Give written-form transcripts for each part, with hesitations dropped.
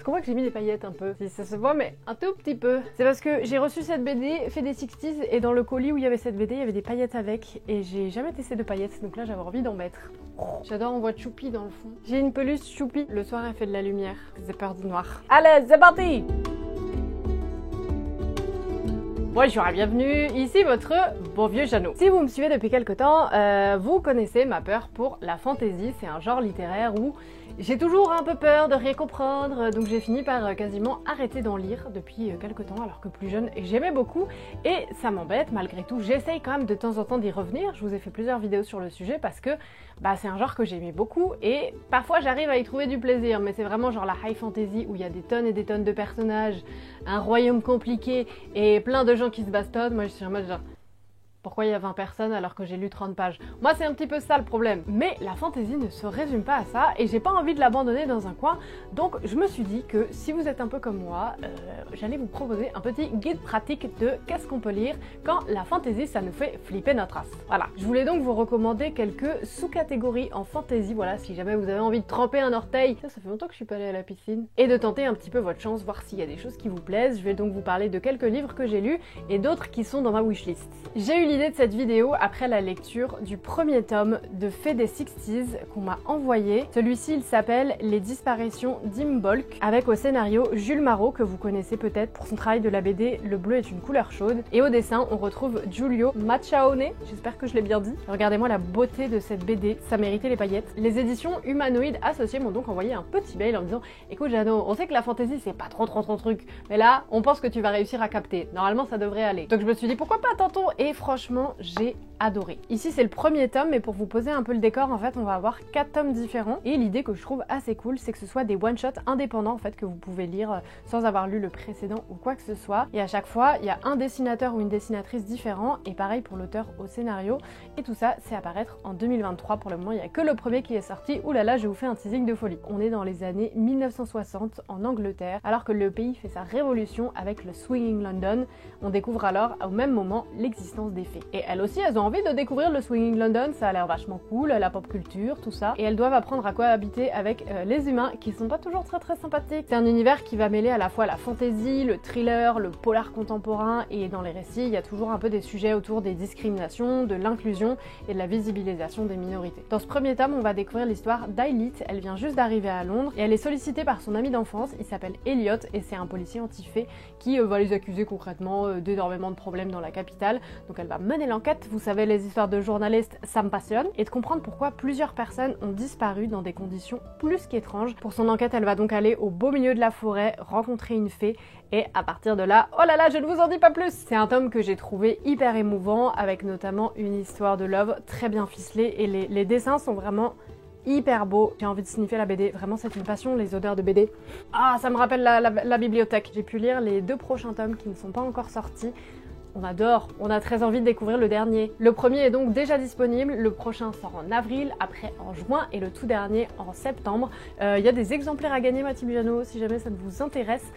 qu'on voit que j'ai mis des paillettes un peu. Si ça se voit, mais un tout petit peu. C'est parce que j'ai reçu cette BD, fait des 60s, et dans le colis où il y avait cette BD, il y avait des paillettes avec, et j'ai jamais testé de paillettes, donc là j'avais envie d'en mettre. J'adore, on voit Choupi dans le fond. J'ai une peluche Choupi. Le soir, elle fait de la lumière. J'ai peur du noir. Allez, c'est parti! Bonjour et bienvenue, ici votre bon vieux Jeannot. Si vous me suivez depuis quelques temps, vous connaissez ma peur pour la fantasy. C'est un genre littéraire où j'ai toujours un peu peur de rien comprendre, donc j'ai fini par quasiment arrêter d'en lire depuis quelques temps, alors que plus jeune j'aimais beaucoup, et ça m'embête malgré tout. J'essaye quand même de temps en temps d'y revenir, je vous ai fait plusieurs vidéos sur le sujet parce que c'est un genre que j'aimais beaucoup, et parfois j'arrive à y trouver du plaisir, mais c'est vraiment genre la high fantasy où il y a des tonnes et des tonnes de personnages, un royaume compliqué et plein de gens qui se bastonnent. Moi je suis en mode genre... Pourquoi il y a 20 personnes alors que j'ai lu 30 pages? Moi, c'est un petit peu ça le problème. Mais la fantaisie ne se résume pas à ça et j'ai pas envie de l'abandonner dans un coin. Donc, je me suis dit que si vous êtes un peu comme moi, j'allais vous proposer un petit guide pratique de qu'est-ce qu'on peut lire quand la fantaisie, ça nous fait flipper notre race. Voilà. Je voulais donc vous recommander quelques sous-catégories en fantaisie. Voilà, si jamais vous avez envie de tremper un orteil. Ça fait longtemps que je suis pas allée à la piscine. Et de tenter un petit peu votre chance, voir s'il y a des choses qui vous plaisent. Je vais donc vous parler de quelques livres que j'ai lus et d'autres qui sont dans ma wishlist. J'ai eu l'idée de cette vidéo après la lecture du premier tome de Fées des 60s qu'on m'a envoyé. Celui-ci, il s'appelle Les disparitions d'Imbolc, avec au scénario Jules Marot, que vous connaissez peut-être pour son travail de la BD Le bleu est une couleur chaude. Et au dessin, on retrouve Giulio Macciaone, j'espère que je l'ai bien dit. Regardez-moi la beauté de cette BD, ça méritait les paillettes. Les éditions Humanoïdes Associés m'ont donc envoyé un petit mail en me disant « Écoute Jeannot, on sait que la fantaisie c'est pas trop ton truc, mais là, on pense que tu vas réussir à capter. Normalement, ça devrait aller. » Donc je me suis dit « Pourquoi pas tantôt ?» Et franchement, j'ai adoré. Ici c'est le premier tome, mais pour vous poser un peu le décor, en fait on va avoir 4 tomes différents, et l'idée que je trouve assez cool, c'est que ce soit des one-shots indépendants en fait que vous pouvez lire sans avoir lu le précédent ou quoi que ce soit, et à chaque fois il y a un dessinateur ou une dessinatrice différent, et pareil pour l'auteur au scénario, et tout ça c'est à paraître en 2023. Pour le moment il n'y a que le premier qui est sorti. Ouh là là, je vous fais un teasing de folie. On est dans les années 1960 en Angleterre, alors que le pays fait sa révolution avec le Swinging London. On découvre alors au même moment l'existence des fées, et elles aussi elles ont envie de découvrir le Swinging London, ça a l'air vachement cool, la pop culture, tout ça, et elles doivent apprendre à cohabiter avec les humains qui sont pas toujours très sympathiques. C'est un univers qui va mêler à la fois la fantasy, le thriller, le polar contemporain, et dans les récits il y a toujours un peu des sujets autour des discriminations, de l'inclusion et de la visibilisation des minorités. Dans ce premier tome, on va découvrir l'histoire d'Ailith. Elle vient juste d'arriver à Londres et elle est sollicitée par son ami d'enfance, il s'appelle Elliot, et c'est un policier anti-fée qui va les accuser concrètement d'énormément de problèmes dans la capitale. Donc elle va mener l'enquête. Vous savez, les histoires de journalistes, ça me passionne, et de comprendre pourquoi plusieurs personnes ont disparu dans des conditions plus qu'étranges. Pour son enquête, elle va donc aller au beau milieu de la forêt, rencontrer une fée, et à partir de là, oh là là, je ne vous en dis pas plus. C'est un tome que j'ai trouvé hyper émouvant, avec notamment une histoire de love très bien ficelée, et les dessins sont vraiment hyper beau. J'ai envie de sniffer la BD, vraiment c'est une passion, les odeurs de BD. Ah, ça me rappelle la bibliothèque. J'ai pu lire les 2 prochains tomes qui ne sont pas encore sortis. On adore, on a très envie de découvrir le dernier. Le premier est donc déjà disponible, le prochain sort en avril, après en juin, et le tout dernier en septembre. Il y a des exemplaires à gagner, Mathilde Jeannot, si jamais ça vous intéresse.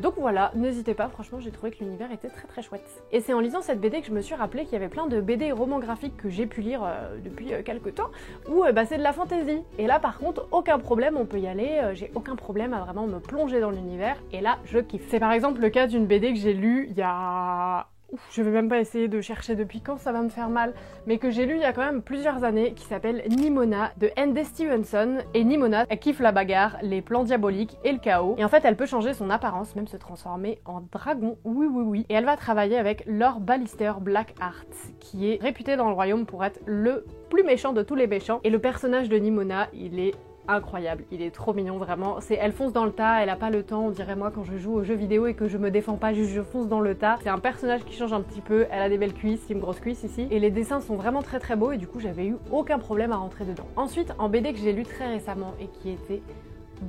Donc voilà, n'hésitez pas, franchement j'ai trouvé que l'univers était très chouette. Et c'est en lisant cette BD que je me suis rappelé qu'il y avait plein de BD et romans graphiques que j'ai pu lire depuis quelques temps, où c'est de la fantaisie. Et là par contre, aucun problème, on peut y aller, j'ai aucun problème à vraiment me plonger dans l'univers, et là je kiffe. C'est par exemple le cas d'une BD que j'ai lue il y a... je vais même pas essayer de chercher depuis quand, ça va me faire mal, mais que j'ai lu il y a quand même plusieurs années, qui s'appelle Nimona de N.D. Stevenson. Et Nimona, elle kiffe la bagarre, les plans diaboliques et le chaos, et en fait elle peut changer son apparence, même se transformer en dragon, oui, et elle va travailler avec Lord Ballister Blackheart, qui est réputé dans le royaume pour être le plus méchant de tous les méchants, et le personnage de Nimona, il est incroyable, il est trop mignon vraiment. Elle fonce dans le tas, elle a pas le temps, on dirait moi quand je joue aux jeux vidéo et que je me défends pas, juste je fonce dans le tas. C'est un personnage qui change un petit peu, elle a des belles cuisses, c'est une grosse cuisse ici, et les dessins sont vraiment très beaux, et du coup j'avais eu aucun problème à rentrer dedans. Ensuite, en BD que j'ai lu très récemment et qui était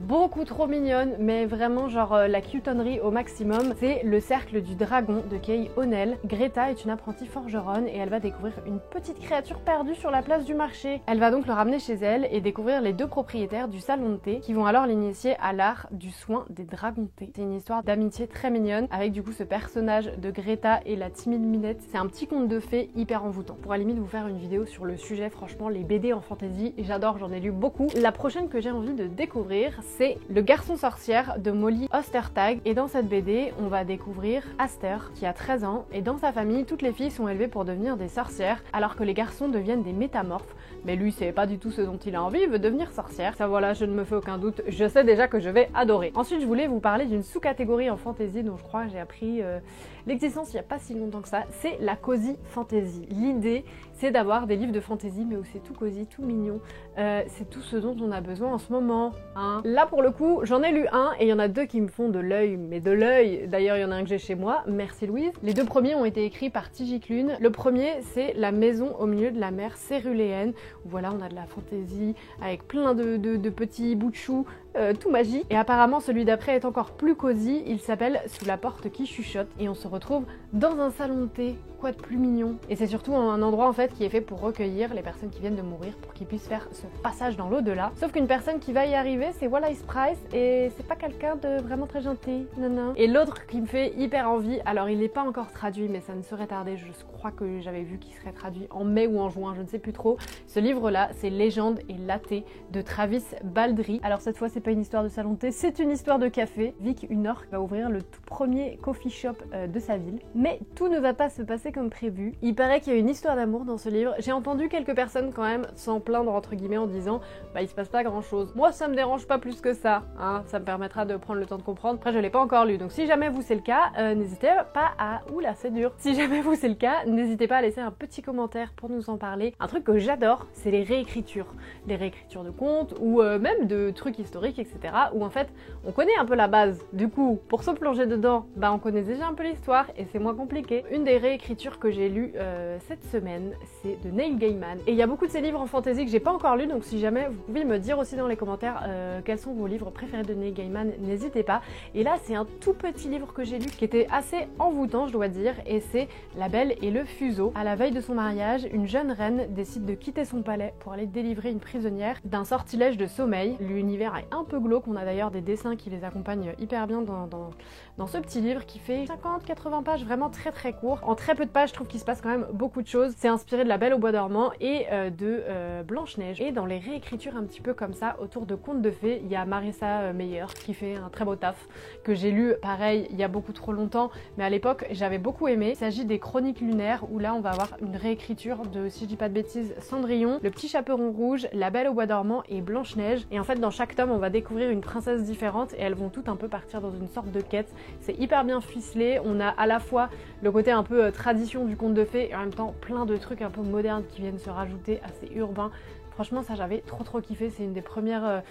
beaucoup trop mignonne, mais vraiment genre la cutonnerie au maximum. C'est Le Cercle du Dragon de Kay O'Neill. Greta est une apprentie forgeronne et elle va découvrir une petite créature perdue sur la place du marché. Elle va donc le ramener chez elle et découvrir les deux propriétaires du salon de thé qui vont alors l'initier à l'art du soin des dragons de thé. C'est une histoire d'amitié très mignonne avec du coup ce personnage de Greta et la timide Minette. C'est un petit conte de fées hyper envoûtant. Pour à la limite vous faire une vidéo sur le sujet, franchement les BD en fantasy, j'adore, j'en ai lu beaucoup. La prochaine que j'ai envie de découvrir, c'est Le Garçon sorcière de Molly Ostertag. Et dans cette BD, on va découvrir Aster, qui a 13 ans, et dans sa famille, toutes les filles sont élevées pour devenir des sorcières, alors que les garçons deviennent des métamorphes. Mais lui, c'est pas du tout ce dont il a envie, il veut devenir sorcière. Ça voilà, je ne me fais aucun doute, je sais déjà que je vais adorer. Ensuite, je voulais vous parler d'une sous-catégorie en fantasy dont je crois que j'ai appris l'existence il n'y a pas si longtemps que ça, c'est la cozy fantasy. L'idée, c'est d'avoir des livres de fantasy, mais où c'est tout cosy, tout mignon. C'est tout ce dont on a besoin en ce moment. Hein. Là, pour le coup, j'en ai lu un et il y en a deux qui me font de l'œil, mais de l'œil. D'ailleurs, il y en a un que j'ai chez moi, merci Louise. Les deux premiers ont été écrits par T.J. Klune. Le premier, c'est La maison au milieu de la mer céruléenne, où voilà, on a de la fantasy avec plein de petits bouts de choux, tout magique. Et apparemment, celui d'après est encore plus cosy. Il s'appelle Sous la porte qui chuchote et on se retrouve dans un salon de thé. Quoi de plus mignon? Et c'est surtout un endroit en fait qui est fait pour recueillir les personnes qui viennent de mourir pour qu'ils puissent faire ce passage dans l'au-delà. Sauf qu'une personne qui va y arriver, c'est Wallace Price et c'est pas quelqu'un de vraiment très gentil, non. Et l'autre qui me fait hyper envie, alors il n'est pas encore traduit mais ça ne serait tardé, je crois que j'avais vu qu'il serait traduit en mai ou en juin, je ne sais plus trop. Ce livre-là, c'est Légende et Latte de Travis Baldree. Alors cette fois, c'est pas une histoire de salon de thé, c'est une histoire de café. Vic, une orque, va ouvrir le tout premier coffee shop de sa ville. Mais tout ne va pas se passer comme prévu. Il paraît qu'il y a une histoire d'amour dans ce livre. J'ai entendu quelques personnes quand même s'en plaindre entre guillemets en disant bah il se passe pas grand chose. Moi ça me dérange pas plus que ça, hein. Ça me permettra de prendre le temps de comprendre. Après je l'ai pas encore lu, donc si jamais vous c'est le cas, n'hésitez pas à... Oula c'est dur. Si jamais vous c'est le cas, n'hésitez pas à laisser un petit commentaire pour nous en parler. Un truc que j'adore, c'est les réécritures. Les réécritures de contes ou même de trucs historiques, etc. Où en fait on connaît un peu la base. Du coup, pour se plonger dedans, bah on connaît déjà un peu l'histoire et c'est moins compliqué. Une des réécritures que j'ai lu cette semaine, c'est de Neil Gaiman. Et il y a beaucoup de ces livres en fantasy que j'ai pas encore lus, donc si jamais vous pouvez me dire aussi dans les commentaires quels sont vos livres préférés de Neil Gaiman, n'hésitez pas. Et là, c'est un tout petit livre que j'ai lu qui était assez envoûtant, je dois dire, et c'est La Belle et le Fuseau. À la veille de son mariage, une jeune reine décide de quitter son palais pour aller délivrer une prisonnière d'un sortilège de sommeil. L'univers est un peu glauque, on a d'ailleurs des dessins qui les accompagnent hyper bien dans ce petit livre qui fait 50-80 pages, vraiment très très court. En très peu de pages, je trouve qu'il se passe quand même beaucoup de choses. C'est inspiré de La Belle au bois dormant et de Blanche-Neige. Et dans les réécritures un petit peu comme ça, autour de contes de fées, il y a Marissa Meyer qui fait un très beau taf, que j'ai lu pareil il y a beaucoup trop longtemps, mais à l'époque j'avais beaucoup aimé. Il s'agit des Chroniques lunaires, où là on va avoir une réécriture de, si je dis pas de bêtises, Cendrillon, Le Petit Chaperon Rouge, La Belle au bois dormant et Blanche-Neige. Et en fait dans chaque tome on va découvrir une princesse différente et elles vont toutes un peu partir dans une sorte de quête. C'est hyper bien ficelé, on a à la fois le côté un peu tradition du conte de fées et en même temps plein de trucs un peu modernes qui viennent se rajouter, assez urbains. Franchement, ça j'avais trop kiffé. C'est une des premières,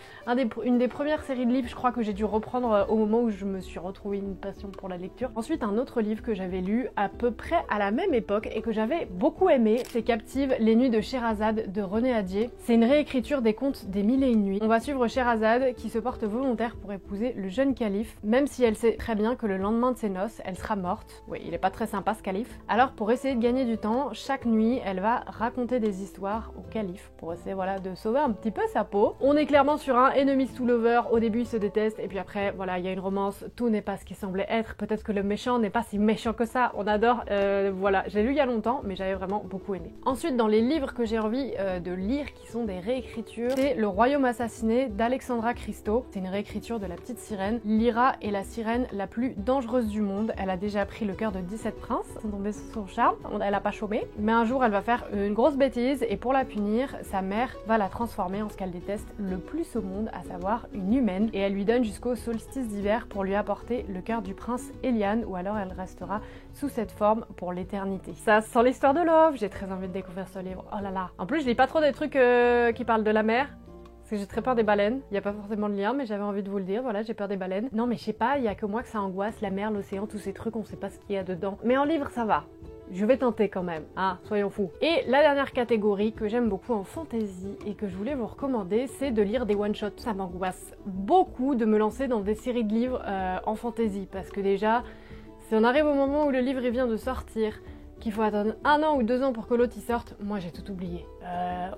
une des premières séries de livres, je crois, que j'ai dû reprendre au moment où je me suis retrouvée une passion pour la lecture. Ensuite, un autre livre que j'avais lu à peu près à la même époque et que j'avais beaucoup aimé, c'est Captive, les nuits de Scheherazade de René Adier. C'est une réécriture des contes des Mille et une nuits. On va suivre Scheherazade qui se porte volontaire pour épouser le jeune calife, même si elle sait très bien que le lendemain de ses noces, elle sera morte. Oui, il est pas très sympa ce calife. Alors pour essayer de gagner du temps, chaque nuit, elle va raconter des histoires au calife pour essayer voilà, de sauver un petit peu sa peau. On est clairement sur un enemies to lover, au début ils se détestent et puis après voilà il y a une romance, tout n'est pas ce qui semblait être, peut-être que le méchant n'est pas si méchant que ça, on adore, voilà, j'ai lu il y a longtemps mais j'avais vraiment beaucoup aimé. Ensuite dans les livres que j'ai envie de lire qui sont des réécritures, c'est Le Royaume assassiné d'Alexandra Christo. C'est une réécriture de La Petite Sirène. Lyra est la sirène la plus dangereuse du monde, elle a déjà pris le cœur de 17 princes, sont tombés sous son charme, elle a pas chômé, mais un jour elle va faire une grosse bêtise et pour la punir, sa mère va la transformer en ce qu'elle déteste le plus au monde, à savoir une humaine, et elle lui donne jusqu'au solstice d'hiver pour lui apporter le cœur du prince Eliane, ou alors elle restera sous cette forme pour l'éternité. Ça sent l'histoire de Love, j'ai très envie de découvrir ce livre, oh là là. En plus je lis pas trop des trucs qui parlent de la mer, parce que j'ai très peur des baleines. Il n'y a pas forcément de lien, mais j'avais envie de vous le dire. Voilà, j'ai peur des baleines. Non, mais je sais pas, il y a que moi que ça angoisse, la mer, l'océan, tous ces trucs, on sait pas ce qu'il y a dedans. Mais en livre, ça va. Je vais tenter quand même, hein, soyons fous. Et la dernière catégorie que j'aime beaucoup en fantasy et que je voulais vous recommander, c'est de lire des one-shots. Ça m'angoisse beaucoup de me lancer dans des séries de livres en fantasy, parce que déjà, si on arrive au moment où le livre il vient de sortir, qu'il faut attendre 1 an ou 2 ans pour que l'autre y sorte, moi j'ai tout oublié.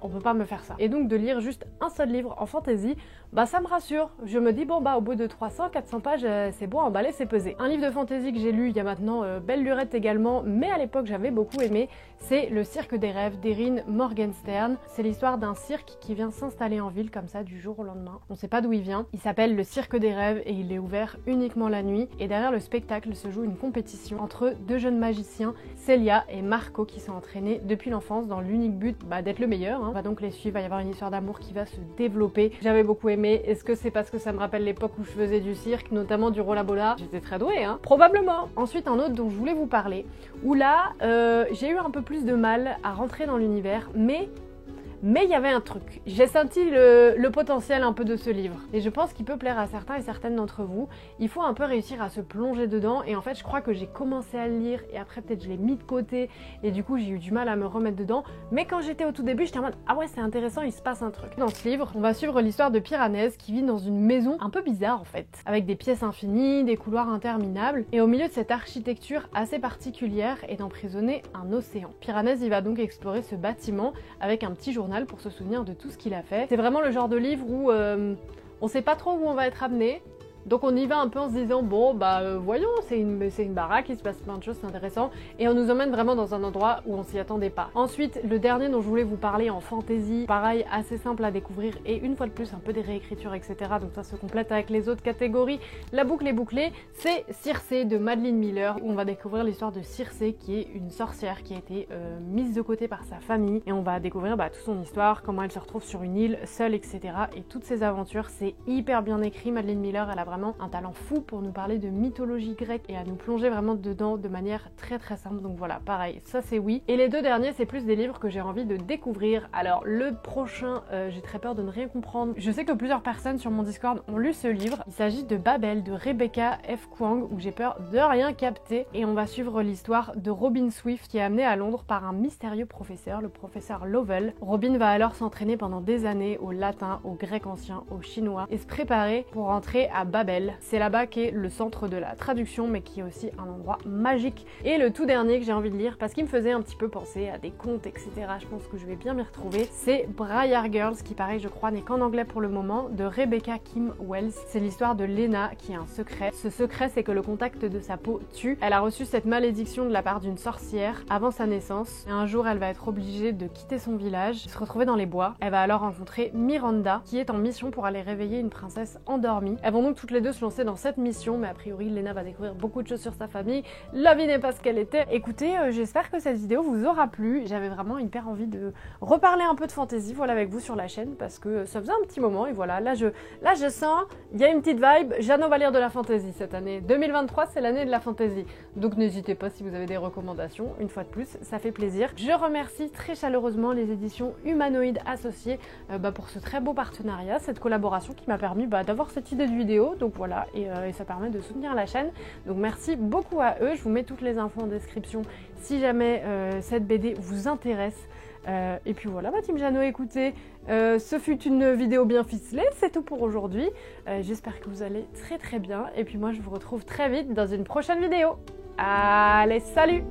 on peut pas me faire ça. Et donc de lire juste un seul livre en fantasy, bah ça me rassure. Je me dis bon bah au bout de 300-400 pages, c'est bon, emballer, c'est pesé. Un livre de fantasy que j'ai lu il y a maintenant belle lurette également, mais à l'époque j'avais beaucoup aimé, c'est Le Cirque des Rêves d'Erin Morgenstern. C'est l'histoire d'un cirque qui vient s'installer en ville comme ça du jour au lendemain. On sait pas d'où il vient. Il s'appelle Le Cirque des Rêves et il est ouvert uniquement la nuit. Et derrière le spectacle se joue une compétition entre deux jeunes magiciens, Celia et Marco, qui sont entraînés depuis l'enfance dans l'unique but d'être le meilleur. On va donc les suivre, il va y avoir une histoire d'amour qui va se développer. J'avais beaucoup aimé. Est-ce que c'est parce que ça me rappelle l'époque où je faisais du cirque, notamment du rollabola? J'étais très douée, hein. Probablement. Ensuite, un autre dont je voulais vous parler, où là, j'ai eu un peu plus de mal à rentrer dans l'univers, mais il y avait un truc. J'ai senti le potentiel un peu de ce livre. Et je pense qu'il peut plaire à certains et certaines d'entre vous. Il faut un peu réussir à se plonger dedans. Et en fait, je crois que j'ai commencé à le lire et après peut-être je l'ai mis de côté. Et du coup, j'ai eu du mal à me remettre dedans. Mais quand j'étais au tout début, j'étais en mode ah ouais, c'est intéressant, il se passe un truc. Dans ce livre, on va suivre l'histoire de Piranèse qui vit dans une maison un peu bizarre en fait. Avec des pièces infinies, des couloirs interminables. Et au milieu de cette architecture assez particulière est emprisonné un océan. Piranèse, il va donc explorer ce bâtiment avec un petit journal pour se souvenir de tout ce qu'il a fait. C'est vraiment le genre de livre où on sait pas trop où on va être amené. Donc on y va un peu en se disant bon bah voyons, c'est une baraque, il se passe plein de choses, c'est intéressant, et on nous emmène vraiment dans un endroit où on s'y attendait pas. Ensuite, le dernier dont je voulais vous parler en fantasy, pareil, assez simple à découvrir et une fois de plus un peu des réécritures, etc. Donc ça se complète avec les autres catégories. La boucle est bouclée, c'est Circé de Madeline Miller, où on va découvrir l'histoire de Circé qui est une sorcière qui a été mise de côté par sa famille, et on va découvrir toute son histoire, comment elle se retrouve sur une île seule, etc. Et toutes ses aventures. C'est hyper bien écrit. Madeline Miller, elle a vraiment un talent fou pour nous parler de mythologie grecque et à nous plonger vraiment dedans de manière très très simple. Donc voilà, pareil, ça c'est oui. Et les deux derniers, c'est plus des livres que j'ai envie de découvrir. Alors le prochain, j'ai très peur de ne rien comprendre. Je sais que plusieurs personnes sur mon Discord ont lu ce livre. Il s'agit de Babel de Rebecca F. Kuang, où j'ai peur de rien capter. Et on va suivre l'histoire de Robin Swift qui est amenée à Londres par un mystérieux professeur, le professeur Lovell. Robin va alors s'entraîner pendant des années au latin, au grec ancien, au chinois et se préparer pour rentrer à Babel. C'est là-bas qu'est le centre de la traduction, mais qui est aussi un endroit magique. Et le tout dernier que j'ai envie de lire, parce qu'il me faisait un petit peu penser à des contes, etc. Je pense que je vais bien m'y retrouver. C'est Briar Girls, qui pareil, je crois, n'est qu'en anglais pour le moment, de Rebecca Kim Wells. C'est l'histoire de Lena qui a un secret. Ce secret, c'est que le contact de sa peau tue. Elle a reçu cette malédiction de la part d'une sorcière avant sa naissance. Et un jour, elle va être obligée de quitter son village, se retrouver dans les bois. Elle va alors rencontrer Miranda, qui est en mission pour aller réveiller une princesse endormie. Elles vont donc toutes les deux se lancer dans cette mission, mais a priori Lena va découvrir beaucoup de choses sur sa famille. La vie n'est pas ce qu'elle était. Écoutez, j'espère que cette vidéo vous aura plu. J'avais vraiment hyper envie de reparler un peu de fantasy, voilà, avec vous sur la chaîne, parce que ça faisait un petit moment, et voilà, là je sens, il y a une petite vibe. Jeannot va lire de la fantasy cette année. 2023, c'est l'année de la fantasy. Donc n'hésitez pas si vous avez des recommandations, une fois de plus, ça fait plaisir. Je remercie très chaleureusement les éditions Humanoïdes Associées pour ce très beau partenariat, cette collaboration qui m'a permis d'avoir cette idée de vidéo. Donc voilà, et ça permet de soutenir la chaîne. Donc merci beaucoup à eux. Je vous mets toutes les infos en description si jamais cette BD vous intéresse. Et puis voilà, Team Jeannot, écoutez, ce fut une vidéo bien ficelée, c'est tout pour aujourd'hui. J'espère que vous allez très très bien. Et puis moi, je vous retrouve très vite dans une prochaine vidéo. Allez, salut!